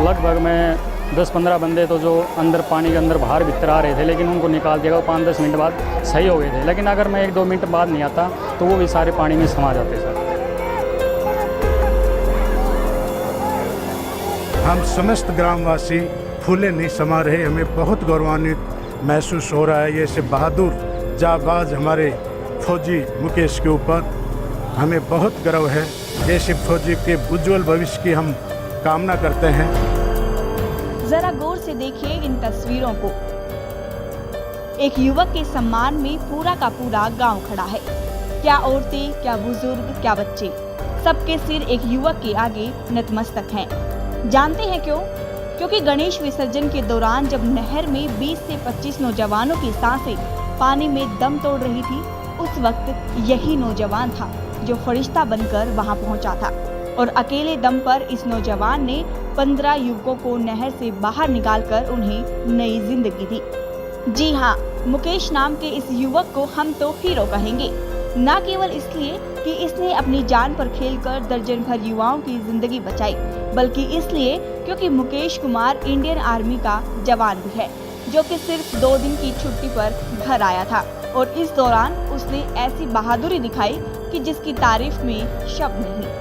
लगभग में 10-15 बंदे तो जो अंदर पानी के अंदर बाहर भीतर आ रहे थे, लेकिन उनको निकाल दिया 5-10 मिनट बाद सही हो गए थे। लेकिन अगर मैं 1-2 मिनट बाद नहीं आता तो वो भी सारे पानी में समा जाते सर। हम समस्त ग्रामवासी फूले नहीं समा रहे, हमें बहुत गौरवान्वित महसूस हो रहा है। ये ऐसे बहादुर जाबाज हमारे फौजी मुकेश के ऊपर हमें बहुत गर्व है। ऐसे फौजी के उज्जवल भविष्य की हम कामना करते हैं। जरा गौर से देखिए इन तस्वीरों को। एक युवक के सम्मान में पूरा का पूरा गांव खड़ा है। क्या औरतें, क्या बुजुर्ग, क्या बच्चे, सबके सिर एक युवक के आगे नतमस्तक हैं। जानते हैं क्यों? क्योंकि गणेश विसर्जन के दौरान जब नहर में 20 से 25 नौजवानों की सांसें पानी में दम तोड़ रही थी, उस वक्त यही नौजवान था जो फरिश्ता बनकर वहां पहुंचा था और अकेले दम पर इस नौजवान ने 15 युवकों को नहर से बाहर निकालकर उन्हें नई जिंदगी दी। जी हाँ, मुकेश नाम के इस युवक को हम तो हीरो कहेंगे, न केवल इसलिए कि इसने अपनी जान पर खेलकर दर्जन भर युवाओं की जिंदगी बचाई, बल्कि इसलिए क्योंकि मुकेश कुमार इंडियन आर्मी का जवान भी है, जो कि सिर्फ 2 दिन की छुट्टी पर घर आया था और इस दौरान उसने ऐसी बहादुरी दिखाई कि जिसकी तारीफ में शब्द नहीं।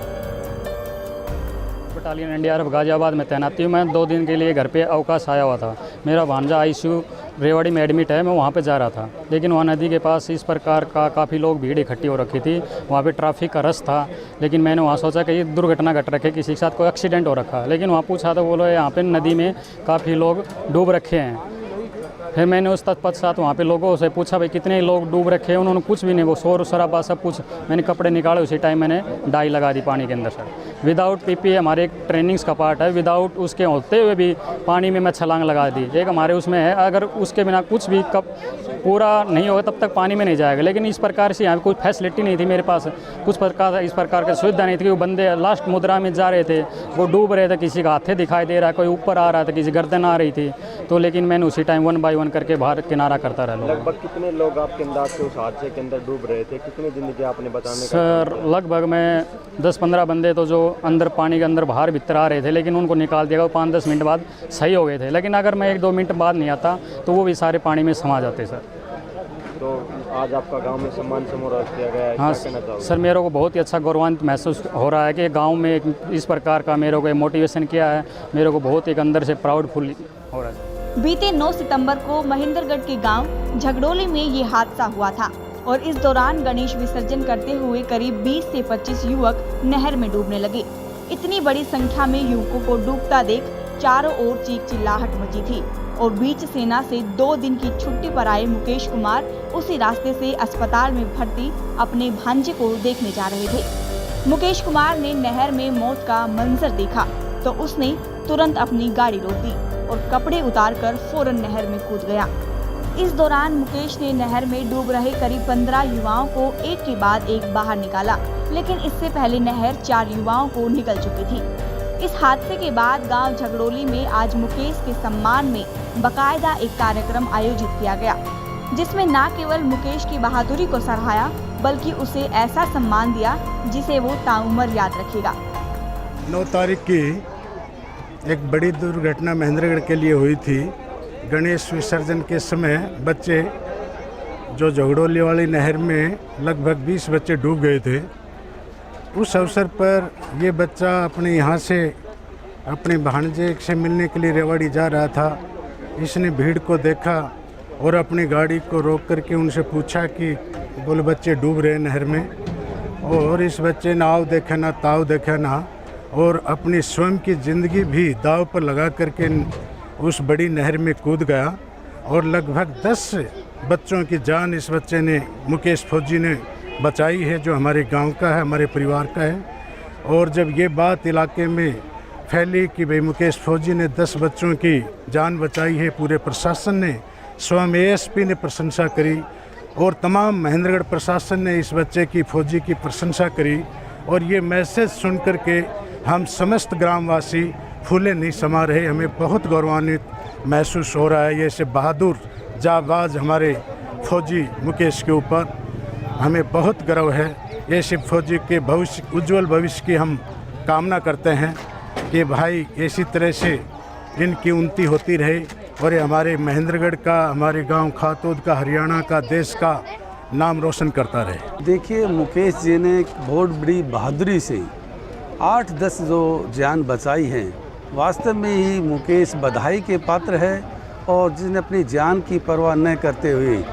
बटालियन एनडीआरएफ गाजियाबाद में तैनाती हूँ। मैं 2 दिन के लिए घर पे अवकाश आया हुआ था। मेरा भांजा आईसीयू रेवाड़ी में एडमिट है, मैं वहाँ पे जा रहा था, लेकिन वहाँ नदी के पास इस प्रकार का काफ़ी लोग भीड़ इकट्ठी हो रखी थी। वहाँ पे ट्रैफिक का रश था, लेकिन मैंने वहाँ सोचा कि ये दुर्घटना घट रखी, किसी के साथ कोई एक्सीडेंट हो रखा। लेकिन वहाँ पूछा तो बोलो यहाँ पे नदी में काफ़ी लोग डूब रखे हैं। फिर मैंने उस तत्पश्चात वहाँ पे लोगों से पूछा भाई कितने लोग डूब रखे हैं। उन्होंने कुछ भी नहीं, वो शोर शराबा सब कुछ। मैंने कपड़े निकाले, उसी टाइम मैंने डाई लगा दी पानी के अंदर सर। विदाउट पीपीई हमारे एक ट्रेनिंग्स का पार्ट है, विदाउट उसके होते हुए भी पानी में मैं छलांग लगा दी। एक हमारे उसमें है, अगर उसके बिना कुछ भी कब पूरा नहीं होगा तब तक पानी में नहीं जाएगा। लेकिन इस प्रकार से यहाँ कोई फैसिलिटी नहीं थी मेरे पास, कुछ प्रकार इस प्रकार की सुविधा नहीं थी कि वो बंदे लास्ट मुद्रा में जा रहे थे, वो डूब रहे थे, किसी का हाथे दिखाई दे रहा है, कोई ऊपर आ रहा था, किसी गर्दन आ रही थी। तो लेकिन मैंने उसी टाइम 1 बाय 1 करके बाहर किनारा करता रहा। लगभग कितने लोग आपके अंदाज से उस हादसे के अंदर डूब रहे थे? कितनी जिंदगी आपने बताने सर लगभग में 10-15 बंदे तो जो अंदर पानी के अंदर बाहर भीतर आ रहे थे, लेकिन उनको निकाल दिया 5-10 मिनट बाद सही हो गए थे। लेकिन अगर मैं 1-2 मिनट बाद नहीं आता तो वो भी सारे पानी में समा जाते सर। तो आज आपका गांव में सम्मान समारोह किया गया है, हाँ क्या कहना चाहोगे? सर, मेरे को बहुत ही अच्छा गौरवान्वित महसूस हो रहा है कि गांव में एक इस प्रकार का मेरे को मोटिवेशन किया है। मेरे को बहुत एक अंदर से प्राउडफुल हो रहा है। बीते 9 सितंबर को महेंद्रगढ़ के गांव झगड़ोली में ये हादसा हुआ था और इस दौरान गणेश विसर्जन करते हुए करीब 20 से 25 युवक नहर में डूबने लगे। इतनी बड़ी संख्या में युवकों को डूबता देख चारों ओर चीख चिल्लाहट मची थी और बीच सेना से 2 दिन की छुट्टी पर आए मुकेश कुमार उसी रास्ते से अस्पताल में भर्ती अपने भांजे को देखने जा रहे थे। मुकेश कुमार ने नहर में मौत का मंजर देखा तो उसने तुरंत अपनी गाड़ी रोक दी और कपड़े उतारकर फौरन नहर में कूद गया। इस दौरान मुकेश ने नहर में डूब रहे करीब 15 युवाओं को एक के बाद एक बाहर निकाला, लेकिन इससे पहले नहर 4 युवाओं को निकल चुकी थी। इस हादसे के बाद गांव झगड़ोली में आज मुकेश के सम्मान में बाकायदा एक कार्यक्रम आयोजित किया गया, जिसमें न केवल मुकेश की बहादुरी को सराहाया बल्कि उसे ऐसा सम्मान दिया जिसे वो ताउम्र याद रखेगा। 9 तारीख की एक बड़ी दुर्घटना महेंद्रगढ़ के लिए हुई थी। गणेश विसर्जन के समय बच्चे जो झगड़ोली वाली नहर में लगभग 20 बच्चे डूब गए थे। उस अवसर पर ये बच्चा अपने यहाँ से अपने भांजे से मिलने के लिए रेवाड़ी जा रहा था। इसने भीड़ को देखा और अपनी गाड़ी को रोक करके उनसे पूछा कि बोले बच्चे डूब रहे नहर में, और इस बच्चे ने आओ देखा ना ताव देखा ना और अपनी स्वयं की ज़िंदगी भी दाव पर लगा करके उस बड़ी नहर में कूद गया और लगभग 10 बच्चों की जान इस बच्चे ने, मुकेश फौजी ने बचाई है, जो हमारे गांव का है, हमारे परिवार का है। और जब ये बात इलाके में फैली कि भाई मुकेश फौजी ने 10 बच्चों की जान बचाई है, पूरे प्रशासन ने, स्वयं एएसपी ने प्रशंसा करी और तमाम महेंद्रगढ़ प्रशासन ने इस बच्चे की, फौजी की प्रशंसा करी। और ये मैसेज सुन कर के हम समस्त ग्रामवासी फूले नहीं समा रहे, हमें बहुत गौरवान्वित महसूस हो रहा है। ये ऐसे बहादुर जाबाज हमारे फौजी मुकेश के ऊपर हमें बहुत गर्व है। ऐसे फौजी के भविष्य, उज्जवल भविष्य की हम कामना करते हैं कि भाई इसी तरह से जिनकी उन्नति होती रहे और ये हमारे महेंद्रगढ़ का, हमारे गांव खातूद का, हरियाणा का, देश का नाम रोशन करता रहे। देखिए, मुकेश जी ने बहुत बड़ी बहादुरी से 8-10 जो जान बचाई हैं, वास्तव में ही मुकेश बधाई के पात्र है। और जिसने अपनी जान की परवाह न करते हुए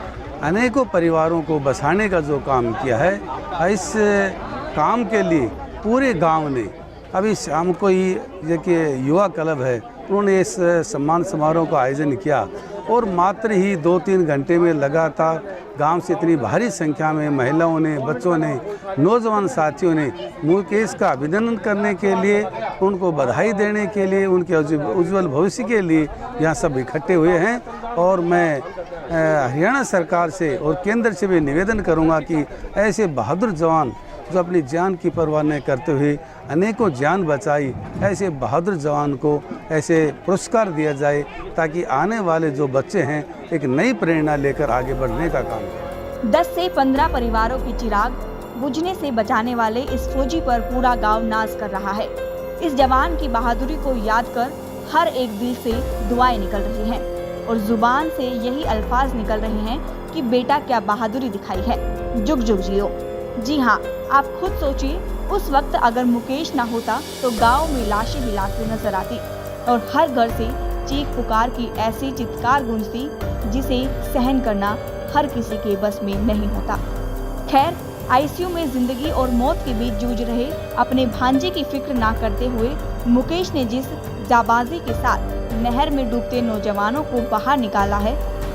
अनेकों परिवारों को बचाने का जो काम किया है, इस काम के लिए पूरे गांव ने, अभी शाम को ही देखिए युवा क्लब है, उन्होंने इस सम्मान समारोह का आयोजन किया और मात्र ही 2-3 घंटे में लगातार गांव से इतनी भारी संख्या में महिलाओं ने, बच्चों ने, नौजवान साथियों ने मुकेश का अभिनंदन करने के लिए, उनको बधाई देने के लिए, उनके उज्जवल भविष्य के लिए यहाँ सब इकट्ठे हुए हैं। और मैं हरियाणा सरकार से और केंद्र से भी निवेदन करूँगा कि ऐसे बहादुर जवान जो अपनी जान की परवाह न करते हुए अनेकों जान बचाई, ऐसे बहादुर जवान को ऐसे पुरस्कार दिया जाए ताकि आने वाले जो बच्चे हैं एक नई प्रेरणा लेकर आगे बढ़ने का काम करें। 10 से 15 परिवारों की चिराग बुझने से बचाने वाले इस फौजी पर पूरा गांव नाज कर रहा है। इस जवान की बहादुरी को याद कर हर एक दिल से दुआएं निकल रही हैं और जुबान से यही अल्फाज निकल रहे हैं कि बेटा क्या बहादुरी दिखाई है, जुग जुग जियो। जी हाँ, आप खुद सोचिए, उस वक्त अगर मुकेश ना होता तो गांव में लाशें ही लाशें नजर आती और हर घर से चीख पुकार की ऐसी चित्कार गूंजती जिसे सहन करना हर किसी के बस में नहीं होता। खैर, आईसीयू में जिंदगी और मौत के बीच जूझ रहे अपने भांजे की फिक्र ना करते हुए मुकेश ने जिस जाबाजी के साथ नहर में डूबते नौजवानों को बाहर निकाला है,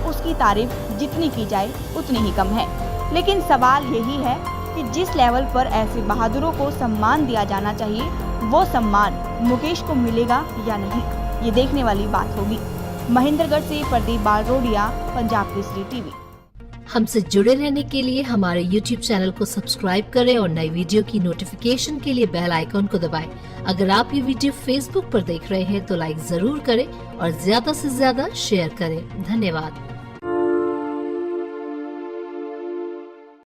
उसकी तारीफ जितनी की जाए उतनी ही कम है। लेकिन सवाल यही है कि जिस लेवल पर ऐसे बहादुरों को सम्मान दिया जाना चाहिए, वो सम्मान मुकेश को मिलेगा या नहीं, ये देखने वाली बात होगी। महेंद्रगढ़ से प्रदीप बालरोडिया, पंजाब केसरी टीवी। हमसे जुड़े रहने के लिए हमारे YouTube चैनल को सब्सक्राइब करें और नई वीडियो की नोटिफिकेशन के लिए बेल आइकॉन को दबाएं। अगर आप ये वीडियो Facebook पर देख रहे हैं तो लाइक जरूर करें और ज्यादा से ज्यादा शेयर करें। धन्यवाद।